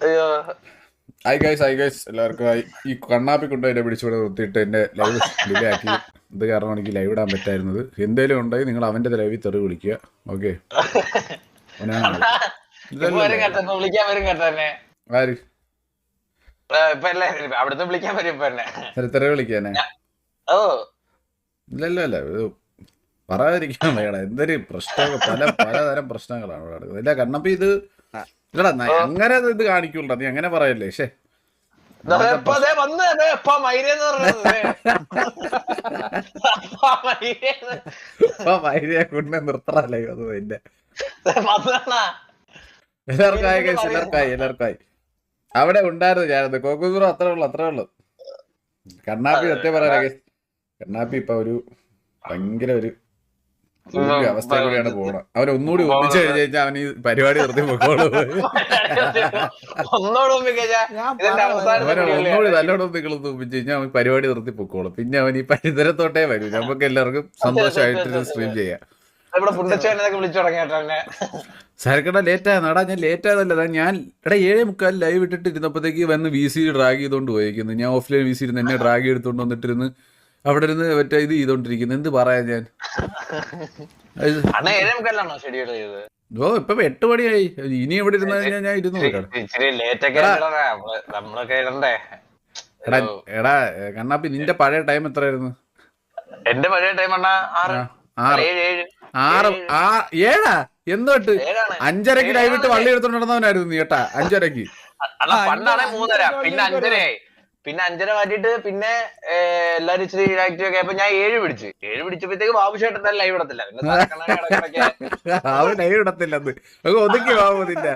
അയ്യോ hi guys എല്ലാവർക്കും hi. ഈ കണ്ണാപ്പി കൊണ്ട് എന്നെ പിടിച്ചുകൂടെ നിർത്തിയിട്ട് എന്റെ ലൈവ് ഡിലേ ആക്കി. ഇത് കാരണം എനിക്ക് ലൈവ് ഇടാൻ പറ്റായിരുന്നത്. എന്തേലും ഉണ്ടെങ്കിൽ നിങ്ങൾ അവന്റെ ലൈവിൽ തെറി വിളിക്കുക. ഓക്കെ ഇപ്പൊ വരും കേട്ടോ, ഇപ്പൊ വിളിക്കാൻ വരും കേട്ടോ എന്നെ. ആര് ഇപ്പൊ അല്ലേ അവിടുന്ന് വിളിക്കാൻ വരും ഇപ്പൊ എന്നെ. തെറി വിളിക്കാനെ? ഓ ഇല്ല ഇത് പറയാതിരിക്കാൻ വേണം. എന്തൊരു പ്രശ്നങ്ങൾ, പലതരം പ്രശ്നങ്ങളാണ് ഇവിടെ നടക്കുന്നത്. ഇല്ല കണ്ണപ്പി ഇത് ഇല്ലടാ, അങ്ങനെ ഇത് കാണിക്കൂടാ, നീ അങ്ങനെ പറയല്ലേ. പക്ഷേ കൊണ്ട് നിർത്തറല്ലേ അത് എന്റെ. എല്ലാവർക്കായി അവിടെ ഉണ്ടായിരുന്നു ഞാനത്. കോക്കൂസുറ അത്രേ ഉള്ളു. കണ്ണാപ്പി സത്യം പറയാ, കണ്ണാപ്പി ഇപ്പൊ ഒരു ഭയങ്കര ഒരു അവസ്ഥ കൂടിയാണ് പോകണം. അവൻ ഒന്നുകൂടി ഒന്നിച്ചു കഴിഞ്ഞാൽ അവൻ ഈ പരിപാടി നിർത്തി പൊക്കോളൂ. ഒന്നുകൂടി നല്ലോണം നിങ്ങളൊന്ന് ഒപ്പിച്ചു കഴിഞ്ഞാൽ അവൻ പരിപാടി നിർത്തി പൊക്കോളും. പിന്നെ അവൻ ഈ പരിസരത്തോട്ടേ വരും. നമുക്ക് എല്ലാവർക്കും സന്തോഷമായിട്ട് സ്ട്രീം ചെയ്യാം. സരക്കട ലേറ്റ് ആയതാ. ഞാൻ ലേറ്റ് ആയതല്ല, ഞാൻ 7:45 ലൈവ് ഇട്ടിട്ട് ഇരുന്നപ്പോഴത്തേക്ക് വന്ന് VC ഡ്രാഗ് ചെയ്തോണ്ട് പോയിരിക്കുന്നു. ഞാൻ ഓഫ്ലൈൻ VC ഇരുന്ന് എന്നെ ഡ്രാഗ് എടുത്തോണ്ട് വന്നിട്ടിരുന്ന് അവിടെ ഇരുന്ന് മറ്റേ ഇത് ചെയ്തോണ്ടിരിക്കുന്നു. എന്ത് പറയാ ഞാൻ. ഓ ഇപ്പൊ 8 മണിയായി. ഇനി എവിടെ ഇരുന്ന് കഴിഞ്ഞാൽ ഞാൻ ഇരുന്ന് എടാ കണ്ണാപ്പി, നിന്റെ പഴയ ടൈം എത്രയായിരുന്നു? എന്റെ പഴയ ടൈം 7 എന്തൊട്ട് 5:30 ലൈവ് ഇട്ട് വള്ളി എടുത്തോണ്ട് നടന്നവനായിരുന്നു നീ കേട്ടാ. 5:30 പണ്ടാണെ 3:30, പിന്നെ 5:30 പിന്നെ 5:30 മാറ്റിട്ട് പിന്നെ എല്ലാരും ഇച്ചിരി ആക്റ്റീവ് ഒക്കെ ആയപ്പോ ഞാൻ 7 പിടിച്ചപ്പോഴത്തേക്ക് ബാബുശേട്ടൻ ലൈവ് ഇടത്തില്ല. ലൈവ് ഇടത്തില്ലെന്ന് ഒതുക്കി ബാബുദിന്റെ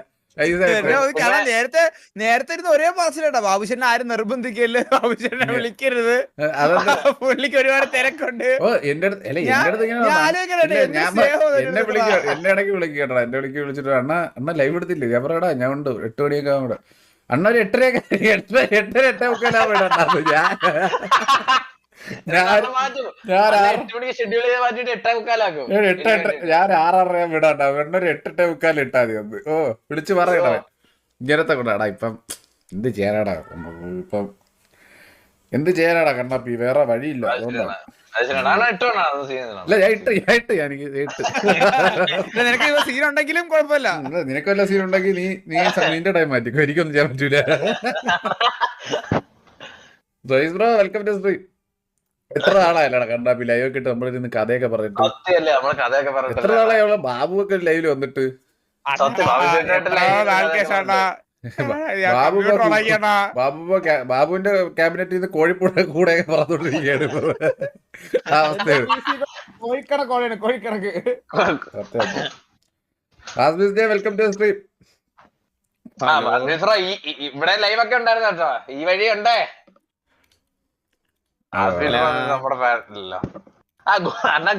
നേരത്തെ ഇരുന്ന് ഒരേ പാസിലേട്ടാ. ബാബുശേട്ടനെ ആരും നിർബന്ധിക്കല്ലേ, ബാബുശേട്ടനെ വിളിക്കരുത്, പുള്ളിക്ക് ഒരുപാട് തിരക്കുണ്ട്. എന്നെ ഇടയ്ക്ക് വിളിക്കട്ടോ. എന്റെ വിളിക്ക് വിളിച്ചിട്ട് അണ്ണ ലൈവ് എടുത്തില്ലേ? ഞാൻ പറയടാ ഞാൻ ഉണ്ട് 8 മണിയൊക്കെ ആവുമ്പോ. അണ്ണ ഒരു 8:30 വിടണ്ടായിരുന്നു. ഞാൻ 6:30 വിടാണ്ടാ. ഒരു 8:45 ഇട്ടാ മതി ഒന്ന്. ഓ വിളിച്ച് പറയണേ ഇങ്ങനത്തെ കൊണ്ടാടാ. ഇപ്പം എന്ത് ചെയ്യാനാടാ, ഇപ്പം എന്ത് ചെയ്യാനാടാ കണ്ണാപ്പി, വേറെ വഴിയില്ല. അതുകൊണ്ടാണ് നിനക്ക് സീൻ ഉണ്ടെങ്കിലും കുഴപ്പമില്ല. നിനക്ക് വല്ല സീൻ ഉണ്ടെങ്കിൽ നീ നിന്റെ ടൈം മാറ്റിക്കോ, എനിക്കൊന്നും ചെയ്യാൻ പറ്റൂല. Bro welcome to stream. എത്ര നാളായല്ലടാ കണ്ണാപ്പി ലൈവ് ഒക്കെ ഇട്ട് നമ്മളിരുന്ന് കഥയൊക്കെ പറഞ്ഞിട്ട്? എത്ര നാളായി ബാബു ഒക്കെ ലൈവിൽ വന്നിട്ട്? ബാബുവിന്റെ ക്യാബിനറ്റിൽ നിന്ന് കോഴിപ്പൂടെ കൂടെ പറഞ്ഞോണ്ടിരിക്കുകയാണ് വെൽക്കം ടു സ്ട്രീം. ഇവിടെ ലൈവ് ഒക്കെ ഉണ്ടായിരുന്നു കേട്ടോ, ഈ വഴി ഉണ്ടേ.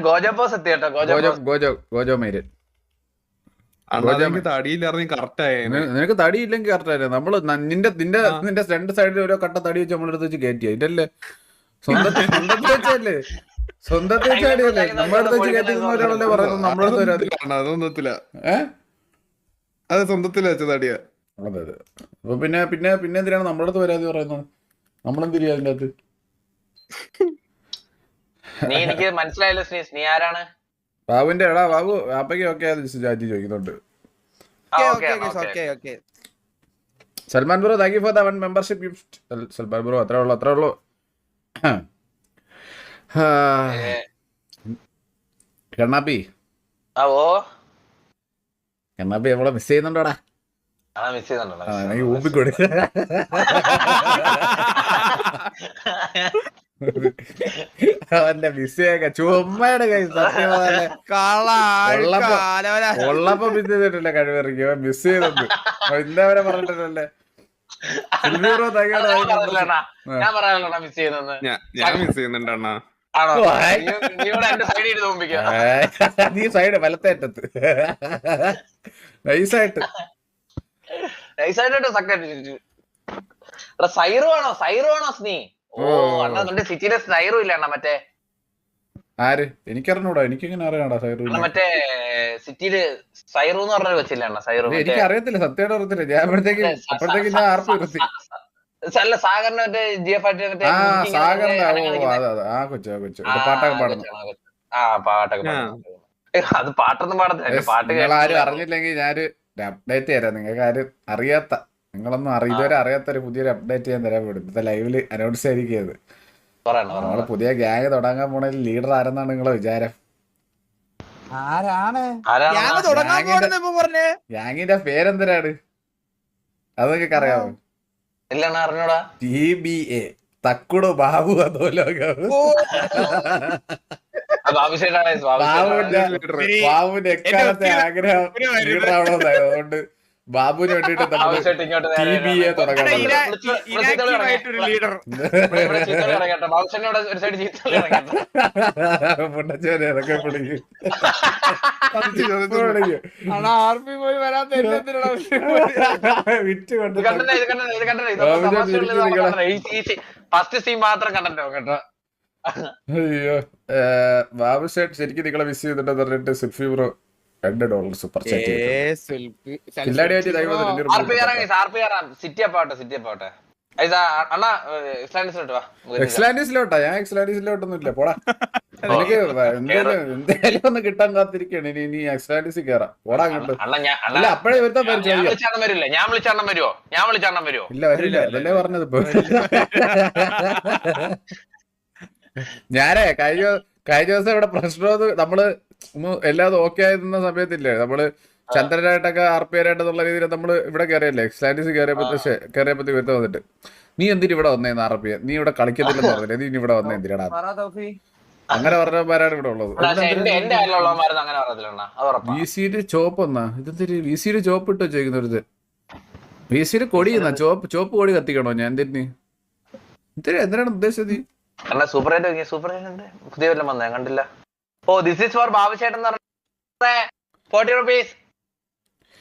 ഗോജോസ് എത്തി കേട്ടോ. ഗോജോ മൈരൻ നിനക്ക് തടിയില്ലെങ്കിൽ കറക്റ്റ് ആയിരുന്നു. നമ്മള് നിന്റെ 2 സൈഡിൽ ഓരോ കട്ട തടി വെച്ച് നമ്മളെടുത്ത് വെച്ച് കയറ്റിയ ഇതല്ലേ? സ്വന്തത്തിൽ വെച്ചല്ലേ? സ്വന്തത്തിൽ വെച്ചാടിയല്ലേ? നമ്മളടുത്ത് വെച്ച് കയറ്റിക്കുന്നവരാണല്ലേ പറയുന്നത് നമ്മളടുത്ത് അതൊന്നത്തില്ല. അത് സ്വന്തത്തിൽ വെച്ച തടിയാ. അതെ അപ്പൊ പിന്നെ എന്തിനാണ് നമ്മളടുത്ത് വരാതെ പറയുന്നത്? നമ്മളെന്തിരിയാ അതിന്റെ അകത്ത്? എനിക്ക് മനസ്സിലായല്ലോ നീ ആരാണ്? ബാബുവിന്റെ എടാ ബാബു ആപ്പയ്ക്ക് ഒക്കെ ചാറ്റി ചോദിക്കുന്നുണ്ട്. Salman bro thank you for the 1 membership gift. Salman bro അത്രേ ഉള്ളൂ. കണ്ണാപ്പി നമ്മളെ മിസ് ചെയ്യുന്നുണ്ടോടാ? ഊപ്പിക്കൊടു. അവന്റെ മിസ്സേക്കെ ചുമ്മയുടെ കൈ ഉള്ളപ്പോ മിസ് ചെയ്തിട്ടില്ല. കഴിവിറങ്ങി മിസ് ചെയ്തത് ഇന്നവരെ പറഞ്ഞിട്ടില്ലല്ലേ? ഞാൻ മിസ് ചെയ്യുന്നുണ്ട് അണ്ണാ. നീ സൈഡ് വലത്തേറ്റത്ത് നൈസായിട്ട് സൈറു ആണോ നീ? ഓ അണ്ണാ സിറ്റിയിലെ സൈറു ഇല്ല അണ്ണാ, മറ്റേ ആര് എനിക്കറിഞ്ഞൂടാ, എനിക്കിങ്ങനെ അറിയാടാ സൈറു. മറ്റേ സിറ്റിയില് സൈറു എന്ന് പറഞ്ഞൊരു വെച്ചില്ലാണ്ട സൈറു എനിക്ക് അറിയത്തില്ല, സത്യമായിട്ട് അറിയത്തില്ല. ഞാൻ അപ്പോഴത്തേക്ക് ഞാൻ ആർപ്പ് നിർത്തി. അല്ല സാഗറിന്റെ മറ്റേ ജിഎഫ് ആ സാഗറിന്റെ അതെ ആ കൊച്ചു പാട്ടൊക്കെ പാടുന്നു. ആ പാട്ടൊക്കെ അത് പാട്ടൊന്നും പാടത്തില്ല പാട്ട്. നിങ്ങൾ ആരും അറിഞ്ഞില്ലെങ്കിൽ ഞാനൊരു അപ്ഡേറ്റ് തരാം. നിങ്ങൾക്ക് ആരും അറിയാത്ത, നിങ്ങളൊന്നും ഇതുവരെ അറിയാത്തൊരു പുതിയൊരു അപ്ഡേറ്റ് ഞാൻ തരാൻ പറ്റും. ഇന്നത്തെ ലൈവില് അനൗൺസ് ആയിരിക്കുന്നത്. നമ്മള് പുതിയ ഗ്യാങ് തുടങ്ങാൻ പോണ ലീഡർ ആരെന്നാണ് നിങ്ങളെ വിചാരം? ഗ്യാങ്ങിന്റെ പേരെന്തരാണ് അത് നിങ്ങൾക്ക് അറിയാമോ? ഇല്ലണ്ണ അറിഞ്ഞൂടാ. TBA തക്കുടു ബാബു അധോലോകം. ബാബുവിന്റെ എക്കാലത്തെ ആഗ്രഹം ലീഡർ ആവണമെന്നായിരുന്നു. അതുകൊണ്ട് ബാബുവിന് വേണ്ടിട്ട് TBA തുടങ്ങണം. മുണ്ടച്ചോനെ ഇതൊക്കെ പിടിക്കും. വിറ്റ് കൊണ്ട് ഫസ്റ്റ് സീൻ മാത്രം കണ്ടോ കേട്ടോ. അയ്യോ ബാബു ഷേട്ട് ശരിക്കും നിങ്ങളെ മിസ് ചെയ്തിട്ട് പറഞ്ഞിട്ട് സിൽഫി ബ്രോ $2 സൂപ്പർ ചാറ്റ്. സിറ്റി അപ്പാട്ടെ എക്സ്ലാൻഡിസിലോട്ടാ. ഞാൻ എക്സ്ലാൻഡിസിലോട്ടൊന്നും ഇല്ല, പോടാ. എനിക്ക് എന്തായാലും ഒന്ന് കിട്ടാൻ കാത്തിരിക്കയാണ്. ഇനി എക്സ്ലാൻഡിസിൽ കേറാം, പോടാ അങ്ങോട്ട്. അല്ല അപ്പഴേ വരുത്താൻ ഇല്ല, വരില്ല. അതല്ലേ പറഞ്ഞത് ഇപ്പൊ. ഞാനേ കഴിഞ്ഞ ദിവസം ഇവിടെ പ്രശ്നം നമ്മള് എല്ലാതും ഓക്കെ ആയിരുന്ന സമയത്തില്ലേ, നമ്മള് ചന്ദ്രനായിട്ടൊക്കെ ആർപിആരായിട്ടെന്നുള്ള രീതിയിൽ നമ്മള് ഇവിടെ കയറിയല്ലേ, എക്സ്ലാൻഡിസ് കയറിയപ്പത്തി വരുത്ത വന്നിട്ട് നീ എന്തിനു ഇവിടെ വന്നേന്ന് ആർപിയ, നീ ഇവിടെ കളിക്കത്തില്ലെന്ന് പറഞ്ഞില്ലേ, നീ ഇനി ഇവിടെ വന്നേ എന്തിനാടാ അങ്ങനെ പറഞ്ഞവന്മാരാണ് ഇവിടെ ഉള്ളത്. VC ചോപ്പ് എന്നാ ഇതെന്തൊരു VC ചോപ്പ് ഇട്ടോ ചെയ്യുന്നൊരു VC കൊടി എന്നാ ചോപ്പ് കൊടി കത്തിക്കണോ ഞാൻ എന്തിന് എന്തിനാണ് ഉദ്ദേശിച്ചത്? സൂപ്പർ പുതിയ വല്ലതും വന്നേ കണ്ടില്ല. ഓ ദിസ് ഈസ് ഫോർ ബാബുചേട്ടൻ ₹40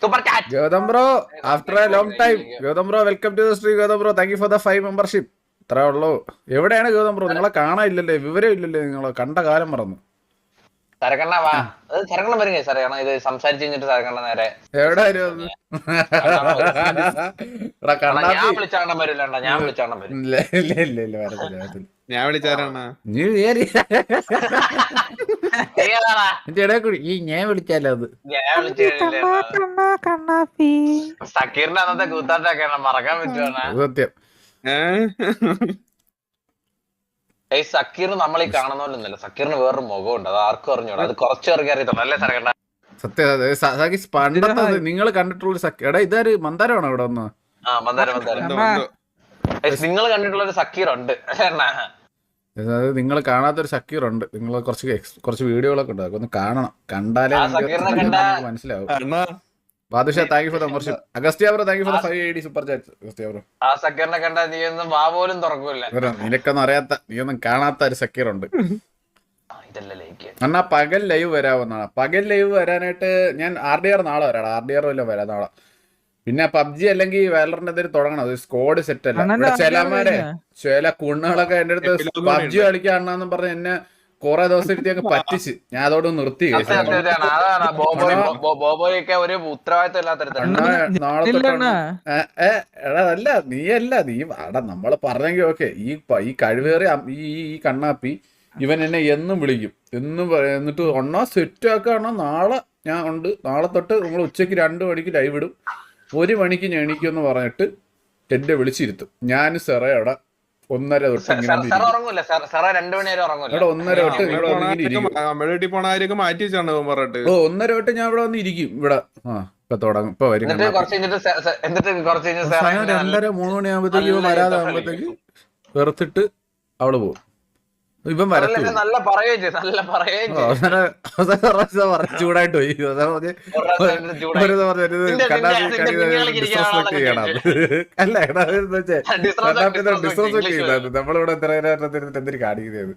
super chat. Gautham bro after a long time. Gautham bro welcome to the stream. Gautham bro thank you for the 5 membership. ഇത്രേ ഉള്ളൂ. എവിടെയാണ് ഗൗതം ബ്രോ? നിങ്ങളെ കാണാനില്ലല്ലേ, വിവരം ഇല്ലല്ലേ, നിങ്ങളെ കണ്ട കാലം മറന്നു. സരക്കണ്ണ വാ, സരക്കണ്ണ വരുന്നേ സരക്കണ്ണ ഇത് സംസാരിച്ചു കഴിഞ്ഞിട്ട് സരക്കണ്ണ നേരെ എവിടെ ഞാൻ വിളിച്ചാണ്ണം വരില്ല, ഞാൻ വിളിച്ചാണ്ണം വരും. ഞാൻ വിളിച്ചാരാണ് നീ ഇടയിൽ കൂടി ഈ ഞാൻ വിളിച്ചാലോ അത് സക്കീറിന്റെ അന്നത്തെ കൂത്താട്ടൊക്കെയാണ് മറക്കാൻ പറ്റുവാണ് സത്യം. സക്കീർ നമ്മൾ ഈ കാണുന്ന പോലെ ഒന്നുമില്ല. സക്കീറിന് വേറൊരു മുഖമുണ്ട്, അത് ആർക്കും അറിഞ്ഞൂടാ. അത് കുറച്ചു പേർക്ക് അറിയത്തുള്ളൂ അല്ലേ സരക്കണ്ണ? സത്യം. പണ്ടത്തെ നിങ്ങൾ കണ്ടിട്ടുള്ള എടാ ഇതാര് മന്ദാരമാണോ ഇവിടെ വന്ന്? ആ മന്ദാരം നിങ്ങൾ കണ്ടിട്ടുള്ള ഒരു സക്കീർ ഉണ്ട്. അതായത് നിങ്ങൾ കാണാത്തൊരു സക്കീർ ഉണ്ട്. നിങ്ങൾ കുറച്ച് വീഡിയോകളൊക്കെ ഉണ്ട്, അതൊക്കെ ഒന്ന് കാണണം. കണ്ടാലേ മനസ്സിലാവും. Badusha thank you for the membership. Agasthya bro thank you for the 580 super chat. Agasthya bro ആ സക്കീറിനെ കണ്ടാ നീ ഒന്നും വാ പോലും തുറക്കൂല. നിനക്കൊന്നും അറിയാത്ത, നീ ഒന്നും കാണാത്ത ഒരു സക്കീർ ഉണ്ട്. എന്നാ പകൽ ലൈവ് വരാവുന്നതാണ്. പകൽ ലൈവ് വരാനായിട്ട് ഞാൻ RDR നാളെ വരാം. RDR വല്ലതും വരാം നാളെ. പിന്നെ PUBG അല്ലെങ്കിൽ വാലറിന്റെ എന്തെങ്കിലും തുടങ്ങണം. അത് സ്കോഡ് സെറ്റ് അല്ല. ചില കുണ്ണുകളൊക്കെ എന്റെ അടുത്ത് PUBG കളിക്കാണെന്നും പറഞ്ഞ് എന്നെ കൊറേ ദിവസം ഇരുത്തി അങ്ങ് പറ്റിച്ച് ഞാൻ അതോട് നിർത്തി. നാളെ അല്ല നീയല്ല നീ അടാ നമ്മള് പറഞ്ഞെങ്കിൽ ഓക്കെ. ഈ കഴിവേറിയ ഈ കണ്ണാപ്പി ഇവൻ എന്നെ എന്നും വിളിക്കും, എന്നും എന്നിട്ട് ഒന്നോ സെറ്റ് ആക്കാണോ നാളെ ഞാൻ ഉണ്ട്, നാളെ തൊട്ട് നമ്മൾ ഉച്ചയ്ക്ക് 2 മണിക്ക് ലൈവ് ഇടും, 1 മണിക്ക് ഞാൻ എണീക്കുമെന്ന് പറഞ്ഞിട്ട് എന്നെ വിളിച്ചിരുത്തും. ഞാൻ സെറ അവിടെ 1:30 തൊട്ട് 1:30 തൊട്ട് മാറ്റി വെച്ചാണ് പറഞ്ഞിട്ട് 1:30 തൊട്ട് ഞാൻ ഇവിടെ വന്ന് ഇരിക്കും. ഇവിടെ ഇപ്പൊ തുടങ്ങും, ഇപ്പൊ വരും. 2:30 3 മണിയാകുമ്പോഴത്തേക്ക് വരാതെ ആകുമ്പോഴത്തേക്ക് വെറുത്തിട്ട് അവള് പോകും. ഇവൻ വരത്തില്ല. ചൂടായിട്ട് പോയി അല്ല ഡിസ്റെസ്പെക്ട് ചെയ്യുന്നത് നമ്മളിവിടെ എന്തിനു കാണിക്കുന്നത്?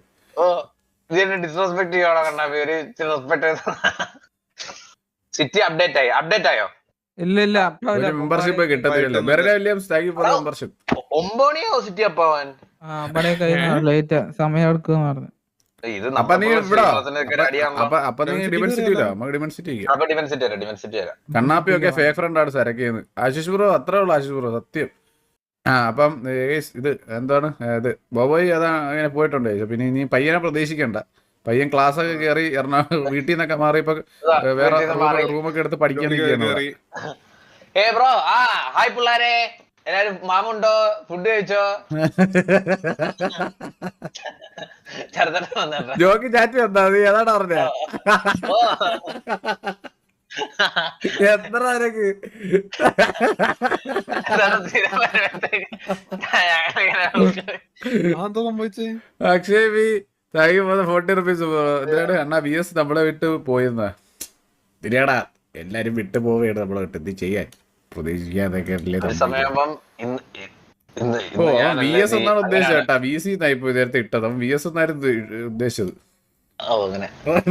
സിറ്റി അപ്ഡേറ്റ് ആയോ? ഇല്ല മെമ്പർഷിപ്പ് കിട്ടത്തില്ല. Berla Williams thank you for the membership. 9 മണിയോ സിറ്റി അപ്പാവാൻ? ലേറ്റ് സമയം എടുക്കുക പറഞ്ഞു. ഇത് അപ്പൊ നീ ഇവിടെ അടിയാകുമ്പോ അപ്പൊ നീ ഡിമെൻസിറ്റിയില്ല നമുക്ക് ഡിമെൻസിറ്റി ഡിമെൻസിറ്റി വരാം. കണ്ണാപ്പിയൊക്കെ ഫേക്ക് ഫ്രണ്ട് ആണ് സരക്കിയെന്ന്. ആശിഷ് ബ്രോ അത്രേ ഉള്ളു. ആശിഷ് ബ്രോ സത്യം. അപ്പം ഇത് എന്താണ് ഇത് ബോബോയ് അതാ അങ്ങനെ പോയിട്ടുണ്ട്. പിന്നെ ഇനി പയ്യനെ പ്രതീക്ഷിക്കണ്ട. പയ്യൻ ക്ലാസ് ഒക്കെ കയറി എറണാകുളം വീട്ടിൽ നിന്നൊക്കെ മാറി ഇപ്പൊ വേറെ റൂമൊക്കെ എടുത്ത് പഠിക്കാൻ ബ്രോ ഹായ് പിള്ളാരെ, എല്ലാരും മാമുണ്ടോ, ഫുഡ് കഴിച്ചോ? ചെറുതട്ട വന്നോ ജോക്കി ചാറ്റി വന്നാ നീ അതാണ് പറഞ്ഞ എത്ര നിനക്ക് Akshay B thank you four 40 rupees. എന്തിനാണ് അണ്ണാ VS നമ്മളെ വിട്ട് പോയെന്നാ ശരിയാടാ. എല്ലാരും വിട്ടു പോവുകയാണ് നമ്മളെ വിട്ട്. എന്ത് ചെയ്യാൻ പ്രതീക്ഷിക്കാതൊക്കെ VS എന്നാണ് ഉദ്ദേശിച്ചത് കേട്ടാ. VC എന്നായിപ്പോ നേരത്തെ ഇട്ടത്. അവൻ VS എന്നായിരുന്നു ഉദ്ദേശിച്ചത്.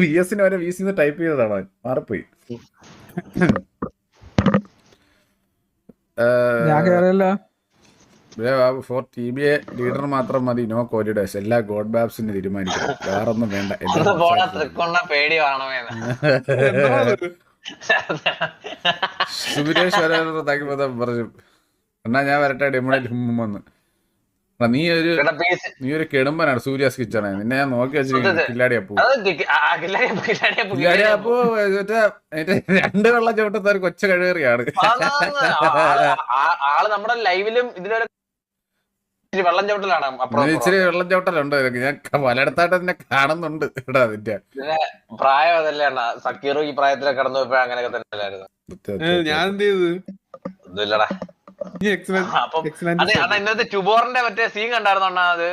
VS വരെ VC ടൈപ്പ് ചെയ്തതാണ് അവൻ. മാറിപ്പോയി. ഫോർ TBA ലീഡർ മാത്രം മതി. നോ കോരിഡേഴ്സ്. എല്ലാ ഗോഡ് ബാബ്സിന് തീരുമാനിക്കണം. വേറൊന്നും വേണ്ട. സുബിരേഷ് പറഞ്ഞു എന്നാ ഞാൻ വരട്ടെ ഡെമോണേറ്റ് വന്ന്. നീ ഒരു കെടുമ്പനാണ്. സൂര്യാസ് കിച്ചണേ. നിന്നെ ഞാൻ നോക്കി വെച്ചിരിക്കുന്നു. കില്ലാടിയപ്പൂ രണ്ട് വെള്ളം ചവിട്ടത്ത ഒരു കൊച്ച കഴിവേറിയാണ്. ആള് നമ്മുടെ ലൈവിലും ഇതിലൊരു വെള്ളം ചവിട്ടലാണ്. ഇച്ചിരി വെള്ളം ചവിട്ടലുണ്ട്. ഞാൻ പലയിടത്തായിട്ട് തന്നെ കാണുന്നുണ്ട്. ഇവിടെ അതിന്റെ പ്രായം അതല്ലേ അണ്ണാ. സക്കീറു ഈ പ്രായത്തിലൊക്കെ കടന്നു പോയപ്പോ അങ്ങനെയൊക്കെ തന്നെ അല്ലായിരുന്നു. ഞാൻ എന്ത് ചെയ്തു? ഒന്നുമില്ലടാ. ഇന്നത്തെ ട്യൂബോറിന്റെ മറ്റേ സീൻ കണ്ടായിരുന്നു അണ്ണാ? അത്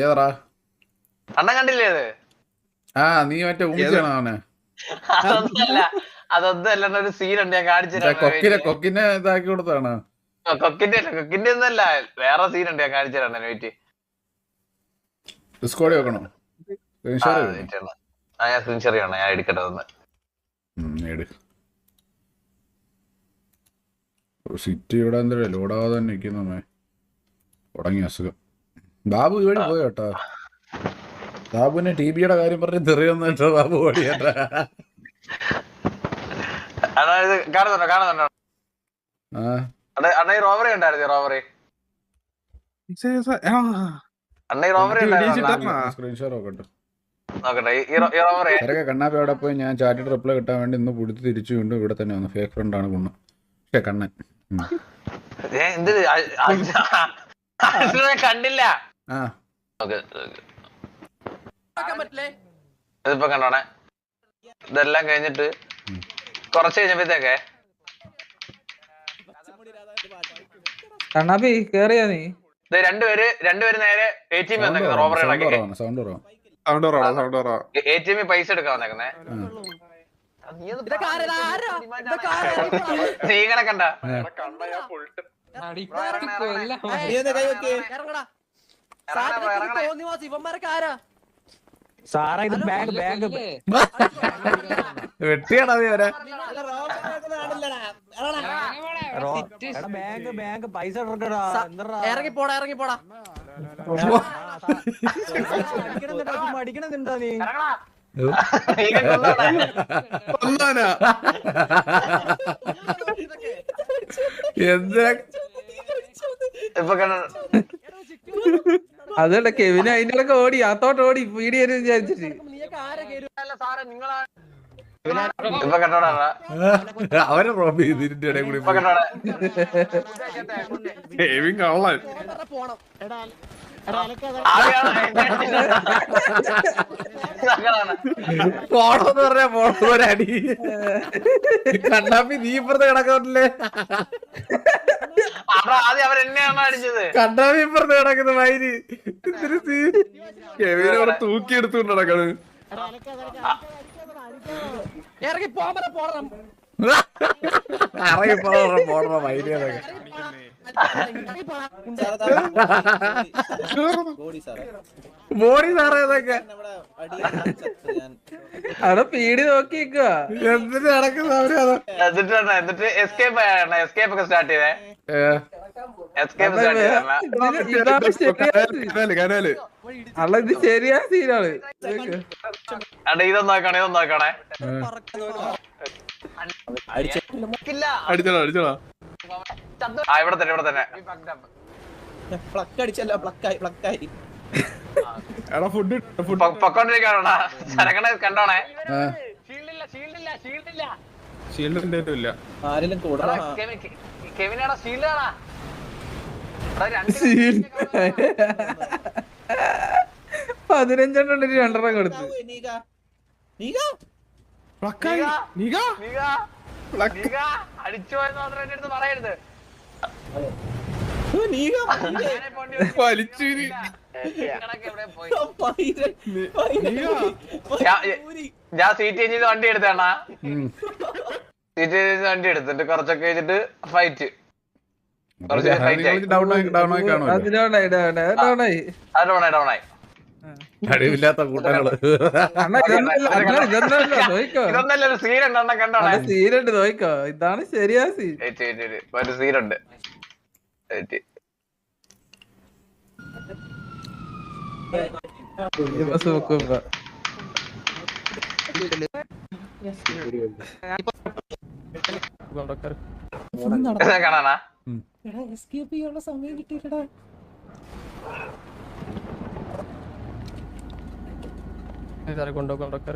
ഏതാ അണ്ണൻ കണ്ടില്ലേ അത്? നീ മറ്റേ ഊമിച്ചാണോ അവനെ? അതൊന്നും ഒരു സീൻ ഉണ്ട്, ഞാൻ കാണിച്ചു. കൊക്കിനെ ഇതാക്കി കൊടുത്താണ്. കൊക്കിന്റെ ഒന്നല്ല, വേറെ സീൻ ഉണ്ട്, ഞാൻ കാണിച്ചു തരാം. വെയിറ്റ് ഡിസ്കോഡ് വെക്കണോ? ഞാൻ സ്ക്രീൻഷെയർ ചെയ്യണം. ഞാൻ എടുക്കട്ടെ ഒന്ന്. സിറ്റി ഇവിടെ എന്താ ലോഡാവാതെ തന്നെ നിൽക്കുന്നേ. തുടങ്ങി അസുഖം. ബാബു ഇവഴി പോയോട്ടാ. ബാബുവിനെ TBയുടെ കാര്യം പറഞ്ഞ് തെറിയൊന്നും കേട്ടോ. ബാബു ഓടിയേട്ടാ. അതായത് കാണുന്നുണ്ടോ അണ്ണ? റോബറി ഉണ്ടായിരുന്നു. റോബറി സ്ക്രീൻഷോട്ട് നോക്കട്ടെ. നോക്കട്ടെ. കണ്ണാപ്പി അവിടെ പോയി ഞാൻ ചാറ്റിട്ട് റിപ്ലൈ കിട്ടാൻ വേണ്ടി ഇന്ന് പുടുത്ത് തിരിച്ചു വീണ്ടും ഇവിടെ തന്നെ വന്നു. ഫേക്ക് ഫ്രണ്ട് ആണ് കുണ്ണ. കണ്ണൻ കണ്ടില്ല. ഇതിപ്പോ കണ്ടോണേ. ഇതെല്ലാം കഴിഞ്ഞിട്ട് കൊറച്ച് കഴിഞ്ഞപ്പോഴത്തേക്കെ കണ്ണാപ്പി കേറിയാ നീ? രണ്ടുപേര് നേരെ ATM വന്നേക്കുന്നത്. റോബറി ATM പൈസ എടുക്കാൻ വന്നേക്കുന്നേ. നീ ഇങ്ങനെ കണ്ട സാറാ ഇത് ബാങ്ക് വെട്ടിയാടാ നീ അവരെ. ബാങ്ക് പൈസ ഇറങ്ങിപ്പോടാ. അടിക്കണെന്നുണ്ടോ നീ? അതല്ല കെവിന് അതിനൊക്കെ ഓടി അത്തോട്ട് ഓടി വീഡിയോ വിചാരിച്ചിട്ട്. അവരെ റോബ് ചെയ്തിന്റെ ഇടയിൽ കൂടി പോണെന്ന് പറഞ്ഞാ പോണൊരടി. കണ്ണാപ്പി നീ ഇപ്പുറത്ത് കിടക്കല്ലേ? ആദ്യം അവരെന്നെയാണ് അടിച്ചത്. കണ്ണാപ്പി ഇപ്പുറത്ത് കിടക്കുന്ന മൈരി തൂക്കിയെടുത്തുകൊണ്ട് നടക്കണ്. ഇറങ്ങി പോണം. ഇറങ്ങി പോണ മൈരിയൊക്കെ. ബോഡി സാറേ അതൊക്കെ അവിടെ പീടി നോക്കിക്കുക. എന്തിനു നടക്കുന്ന അവര്? എന്നിട്ട് എസ്കേപ്പ് ഒക്കെ സ്റ്റാർട്ട് ചെയ്തേ. എസ്കേപ്പ് ഇതാണ് ശരിയാ കനാല് അല്ല ഇത് ശരിയായ സീനാണ് ഇതൊന്നും നോക്കണേ അടിച്ചോളാ ഇവിടെ തന്നെ എടാ ഫുഡ് പൊക്കോണ്ടിരിക്കാണോടാ സരക്കണ കണ്ടോണേ ഷീൽഡിന്റെ ഇല്ല കെവിനാടാ ഷീൽഡാടാ 15 രണ്ടെണ്ണം കൊടുത്തു അടിച്ചു പോയെന്ന് മാത്രം എന്റെ അടുത്ത് പറയരുത് ഞാൻ സീറ്റ് ചേഞ്ച് ചെയ്ത് വണ്ടി എടുത്തേണ്ണ സീറ്റ് ചേഞ്ച് വണ്ടി എടുത്തിട്ട് കുറച്ചൊക്കെ വെച്ചിട്ട് ഫൈറ്റ് ഡൗണായി കഴിവില്ലാത്ത കൂട്ടങ്ങള് ഇതൊന്നല്ല ഒരു സീനുണ്ട് കണ്ടോണേ സീനുണ്ട് നോക്കോ ഇതാണ് ശരിയാ സീൻ ഒരു സീനുണ്ട് കാണാനാ സമയം കിട്ടിയില്ലടാ കൊണ്ടോക്കാർ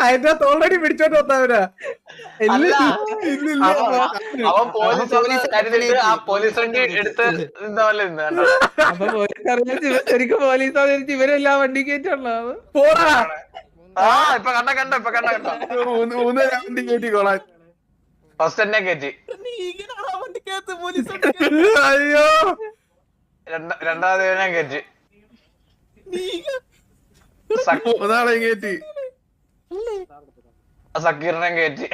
അതിന്റെ ഓൾറെഡി പിടിച്ചോണ്ട് വന്നവരാ അവൻ പോലീസ് കരുതിട്ട് ആ പോലീസ് വണ്ടി എടുത്ത് അപ്പൊ ശരിക്കും പോലീസ് ഇവരെല്ലാം വണ്ടി കയറ്റുള്ള പോടാ ഇപ്പൊ കണ്ടോ വണ്ടി കയറ്റിക്കോളാൻ ഫസ്റ്റ് തന്നെ കയറ്റി അയ്യോ രണ്ടാമത് ഞാൻ കയറ്റി ഒന്നാളെ കയറ്റി സക്കീറിനെ കയറ്റി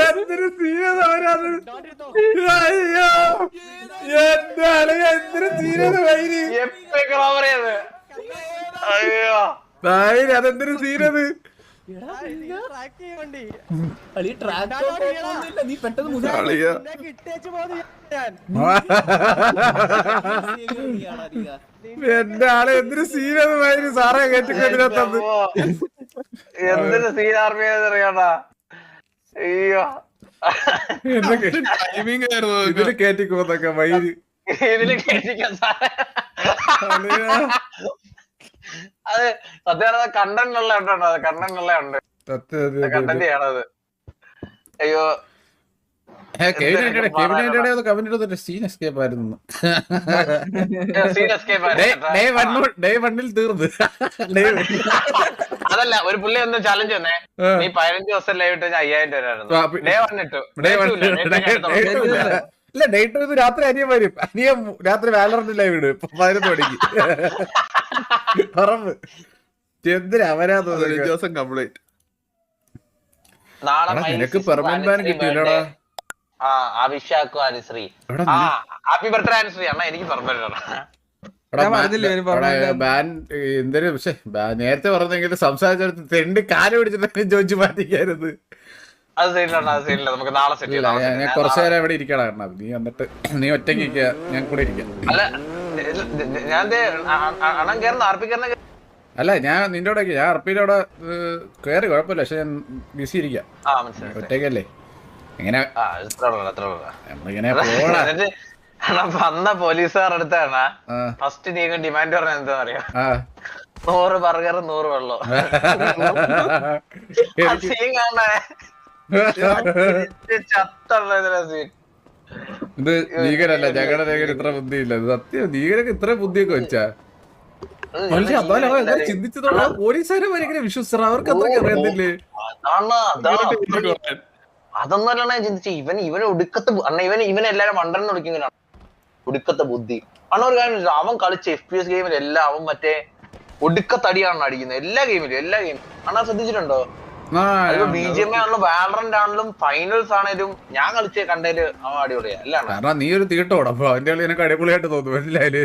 എന്തൊരു സീരിയസ് അവരാത് അയ്യോ എന്താണ് എന്തൊരു സീരിയസ് വൈരി എപ്പോഴത് അയ്യോ വൈരി അതെന്തൊരു സീരിയസ് എന്റെ ആളെ എന്തൊരു സീരിയസ് വൈരി സാറേ കേട്ടിക്കൊണ്ടിരുന്നത് എന്തൊരു സീൻ അറിയാടാ അയ്യോ ഇതില് കേറ്റിക്കോന്നൊക്കെ വൈരി ഇതില് കേട്ടിക്കാൻ സാറേ അത് സത്യം കണ്ടന്റുള്ള ഉണ്ടോ അത് കണ്ടന്റുള്ള ഉണ്ട് കണ്ടന്റ് ചെയ്യണത് അയ്യോ സീൻ എസ്കേപ്പ് ആയിരുന്നു സീൻ എസ്കേപ്പ് ഡേ വണ്ണിൽ തീർന്നു അതല്ല ഒരു പുള്ളി ഒന്ന് ചാലഞ്ച് വന്നേ നീ 15 ദിവസം ലൈവ് ഇട്ട് 5000 രൂപ ഡേ വൺ ഇട്ടു ഇല്ല ഡേറ്റ് ഇത് രാത്രി അനിയൻ വരും അനിയൻ രാത്രി വാലറിന്റെ ലൈവ് ഇടും 11 മണിക്ക് ഉറപ്പ് എന്തിനാ അവരാ ദിവസം കംപ്ലീറ്റ് നിനക്ക് പെർമനന്റ് ബാൻ കിട്ടിയില്ലടാ അഭിഷേക്കും അനുശ്രീ ഹാപ്പി ബർത്ത്ഡേ അനുശ്രീ അണ്ണാ എനിക്ക് പെർമനന്റ് ബാൻ എന്തൊരു പക്ഷെ നേരത്തെ പറഞ്ഞെങ്കിൽ സംസാരിച്ചെടുത്ത് തെണ്ടി കാല് പിടിച്ചിട്ട് ചോദിച്ചു മാറ്റിക്കായിരുന്നു അത് സീനില്ല നമുക്ക് നാളെ സെറ്റ് ചെയ്യാം ഞാൻ കുറച്ചു നേരം ഇവിടെ ഇരിക്കണം കാരണം നീ വന്നിട്ട് നീ ഒറ്റയ്ക്ക് ഞാൻ കൂടെ ഇരിക്കാം അല്ല ഞാൻ അണ്ണൻ കയറുന്ന ആർപ്പിക്കറിനെ അല്ല ഞാൻ നിന്റെ കൂടെ ഞാൻ അർപ്പിയുടെ അവിടെ കയറി കുഴപ്പമില്ല പക്ഷെ ഞാൻ ബിസി ഇരിക്കാം ഒറ്റയ്ക്കല്ലേ എങ്ങനെ നമ്മളിങ്ങനെ പോണ വന്ന പോലീസുകാർ അടുത്താണ് ഫസ്റ്റ് നീ ഡിമാൻഡ് പറഞ്ഞ എന്താ പറയാ 100 ബർഗർ 100 വെള്ളം സീൻ കാണേ ഇത് നീകരല്ല ഞങ്ങളുടെ നീകൻ ഇത്ര ബുദ്ധിയില്ല സത്യം നീകനൊക്കെ ഇത്ര ബുദ്ധിയൊക്കെ വെച്ചാ ചിന്തിച്ചതോടെ പോലീസുകാരെ ഭയങ്കര വിശ്വസിച്ചത് അവർക്ക് എന്തൊക്കെ അറിയത്തില്ലേ അതൊന്നല്ല ഞാൻ ചിന്തിച്ചു ഇവൻ ഒടുക്കത്തെ ഇവനെല്ലാരും മണ്ടനെന്ന് വിളിക്കുന്നതിനാണ് ഒടുക്കത്തെ ബുദ്ധി അണ്ണ ഒരു കാര്യം അവൻ കളിച്ച FPS ഗെയിമിൽ എല്ലാം അവൻ മറ്റേ ഒടുക്കത്തടിയാണ് അടിക്കുന്നത് എല്ലാ ഗെയിമിലും അണ്ണാ ശ്രദ്ധിച്ചിട്ടുണ്ടോ BGMI ആണെങ്കിലും വാലറന്റ് ആണെങ്കിലും ഫൈനൽസ് ആണെങ്കിലും ഞാൻ കളിച്ച് കണ്ടതില് അവൻ അടിപൊളിയാ അല്ലാണ്. കാരണം നീ ഒരു തീട്ടോടാ, അപ്പൊ അവന്റെ കളി എനിക്ക് അടിപൊളിയായിട്ട് തോന്നുന്നു, മനസ്സിലായാല്.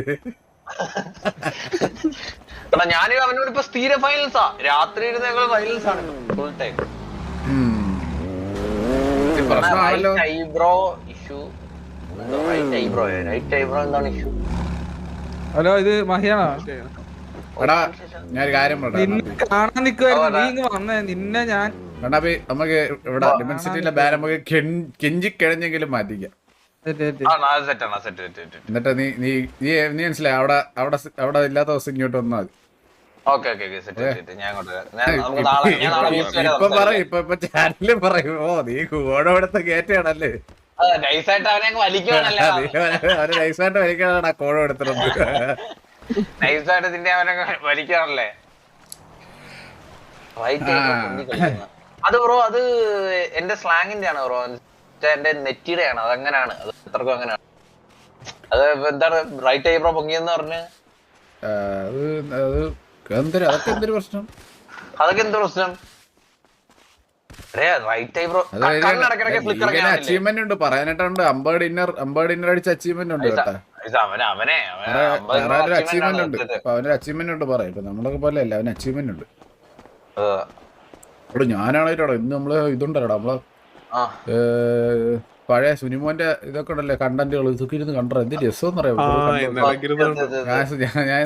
കാരണം ഞാനും അവനോട് ഇപ്പൊ സ്ഥിര ഫൈനൽസാ, രാത്രി ഇരുന്ന് ഞങ്ങൾ ഫൈനൽസ് ആണ് ഫുൾ ടൈം. പ്രശ്നമാണല്ലോ. ഐബ്രോ ഇഷ്യൂ, റൈറ്റ് ഐബ്രോ എന്താണ് ഇഷ്യൂ? ഹലോ, ഇത് മഹിയാണോ? എടാ ഞാനൊരു കാര്യം നിന്നെ കാണാൻ നിക്കുവായിരുന്നു, നീ ഇങ്ങ് വന്നേ. നിന്നെ ഞാൻ കണ്ണാപ്പി നമുക്ക് ഇവിടെ ഡിമെൻസിറ്റിയിലെ ബാൻ നമുക്ക് കെഞ്ചി കിഴഞ്ഞെങ്കിലും മാറ്റിക്കാം. എന്നിട്ട് നീ നീ നീ നീ മനസ്സിലായി, അവിടെ അവിടെ അവിടെ ഇല്ലാത്ത ദിവസം ഇങ്ങോട്ട് വന്നാൽ മതി. ഇപ്പൊ പറയും, ഇപ്പൊ ചാനലില് പറയും, ഓ നീ കോഴോടത്തെ കയറ്റാണല്ലേ, അവര് നൈസായിട്ട് വലിക്കാനാണ് കോഴ എടുത്തത്. നൈസായിട്ട് നിന്റെ അവനൊക്കെ വലിക്കാണല്ലേ. അത് ബ്രോ, അത് എന്റെ സ്ലാങ്ങിന്റെ ആണ് ബ്രോ, എന്റെ നെറ്റിയുടെ ആണ്, അതങ്ങനെയാണ്, അത് എത്രക്കും അങ്ങനെയാണ്. അത് എന്താണ് റൈറ്റ് ഐബ്രോ പൊങ്ങിയെന്ന് പറഞ്ഞ് അതൊക്കെ എന്തൊരു പ്രശ്നം? അതൊക്കെ എന്ത് പ്രശ്നം? റൈറ്റ് ഐബ്രോ അച്ചീവ്മെന്റ് ഉണ്ട് പറയാനായിട്ടുണ്ട്. അമ്പേർഡ് ഇന്നർ അടിച്ച അച്ചീവ്മെന്റ് ഉണ്ട് കേട്ടാ, വേറെ അച്ചീവ്മെന്റ് ഉണ്ട്. അപ്പൊ അവനൊരു അച്ചീവ്മെന്റ് ഉണ്ട് പറയാം. ഇപ്പൊ നമ്മളൊക്കെ പോലെ അല്ല, അവന് അച്ചീവ്മെന്റ് ഉണ്ട്. ഇവിടെ ഞാനാണോ ഇന്ന് നമ്മള് ഇതുണ്ടല്ലോ നമ്മളെ പഴയ സുനിമോന്റെ ഇതൊക്കെ ഉണ്ടല്ലേ കണ്ടന്റുകൾ, ഇതൊക്കെ ഇരുന്ന് കണ്ടോ, എന്ത് രസം അറിയാം. ഞാൻ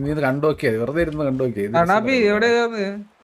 നീ കണ്ടു നോക്കിയത്, വെറുതെ ഇരുന്ന് കണ്ടു നോക്കിയത്.